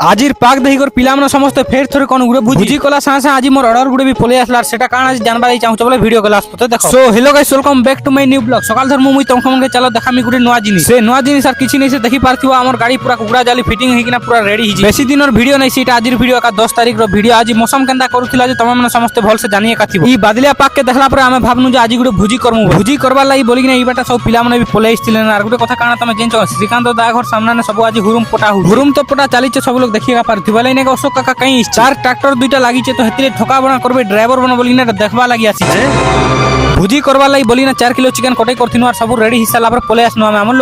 আজির পাক দেহিকর পিলামনা সমস্ত ফের থরে কোন গুড়ে ভুজি কলা সাঁসা আজি মোর অর্ডার গুড়ে বি পলে আসলার সেটা কারণ আজ জানবার এই চাহুছ বলে ভিডিও কল আসতে দেখো। So hello guys, welcome back to my new blog. সকাল ধর মুই তমখমকে চালো দেখামি গুড়ে নয়া জিনিস। সে নয়া জিনিস আর কিছু নেই, সে দেখি পারথিব আমার গাড়ি পুরা কুকুড়া জালি ফিটিং হইকিনা পুরা রেডি হিজি। বেশি দিনের ভিডিও নাই, সেটা আজির ভিডিও একা 10 তারিখর ভিডিও। আজি মৌসুম কেনতা করুছিলা যে তোমরা মানে সমস্ত ভালসে জানিয়ে কাথিব। ই বাদলিয়া পাককে দেখলা পরে আমি ভাবনু যে আজি গুড়ে ভুজি করমু। ভুজি করবার লাগি বলি কিনা এই বাটা সব পিলামনে বি পলে আসছিলেন। আর গুড়ে কথা কারণ তুমি জানছো শ্রীকান্ত দা ঘর সামনে সব আজি হুরুম পটা হুরুম তো পটা চালিছে, সব লোক দেখিয়া পারথিব। বলে না অশোক কাকা কাই চার ট্রাক্টর দুইটা লাগিছে, তো হেতিরে ঠকা বনা করবে ড্রাইভার বনা বলি না দেখবা লাগি আসিছে। ভুজি করবার লাগি বলি না 4 কিলো চিকেন কটাই করতিনু আর সব রেডি হিসালা পরে পলে আসনু আমি আমার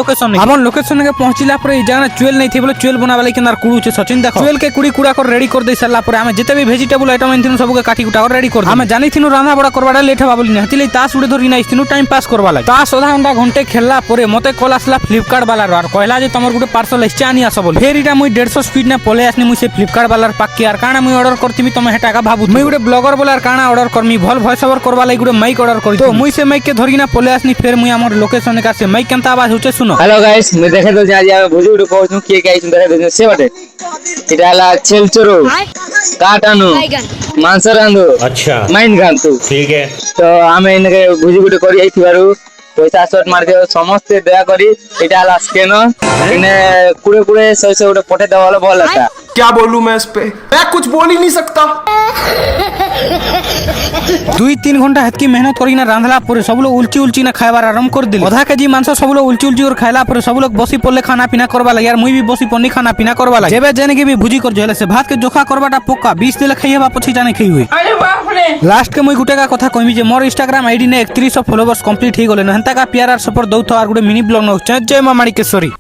লোকেশন কে পৌঁছিলা পরে এই জায়গা চুয়েল নাই থি বলে চুয়েল বনাবা লাগি কেনার কুড়ুছে সচিন দেখো। চুয়েল কে কুড়ি কুড়া করে রেডি করে দেই সারলা পরে আমি যেতে বি ভেজিটেবল আইটেম আনতিনু সবকে কাটি কুটা করে রেডি করে আমি জানিথিনু রান্না বড়া করবাটা লেট হবা বলি না, হেতিলে তাস উড়ে ধরি না আইছিনু টাইম পাস করবা লাগি। তাস আধা ঘন্টা খেললা পরে মতে কল আসলা ফ্লিপকার্ট বালার আর কইলা যে তোমার গুটে পার্সেল এসে আনি আসো বলি। ফের এটা মুই 150 স্পিড না পলে আসনি মুই সে ফ্লিপকার্ট বালার পাক্কি। আর কারণ মুই অর্ডার করতিমি তুমি হে টাকা ভাবু মুই গুটে ব্লগার বলে আর কারণ অর্ডার করমি ভল ভয়েস ওভার করবা লাগি গুটে মাইক অর্ডার করি। তো মুই সে মাইক কে ধরি না পলে আসনি। ফের মুই আমার লোকেশনে কাছে মাইক কেনতা আওয়াজ হচ্ছে শুনো। हेलो गाइस, मैं देखे तो आज আমি ভুজি উঠে কইছু কি গাইছ দেখাই দিন সে বটে। এটা হলা ছেলচুরু কাটানু মাংস রান্ধু अच्छा মাইন গান্তু। ठीक है। তো আমি এনকে ভুজি উঠে করি আইছিবারু পয়সা শর্ট মার দিও সমস্ত দয়া করি। এটা হলা স্ক্যান ইনে কুড়ে কুড়ে সইসে উঠে পটে দেওয়া হলো বল এটা। क्या बोलूं मैं इस पे, मैं कुछ बोल ही नहीं सकता। 2-3 ঘন্টা হেতকি মেহনত করি না রাঁধলা পরে সব লোক উলচি না খাইবার আরম্ভ করে দিল। আধা কেজি মাংস সব লোক উলচি করে খাইলা পরে সব লোক বসি পড়লে খানা পিনা করবা লাগে। আর মুই বি বসি পড়নি খানা পিনা করবা লাগে। যেবে জেনে বি ভুজি করছে হলে সে ভাত কে জোখা করবাটা পোকা 20 দিলে খাই হবা પછી জানে খাই হই। লাস্ট के मुई गुटेका কথা কইমি যে মোর ইনস্টাগ্রাম আইডি নে 3100 ফলোয়ার্স কমপ্লিট হই গলে। হেন্তা কা প্যার আর সপোর্ট দউথ আর গুটে মিনি ব্লগ ন জয় মা মানিকেশ্বরী।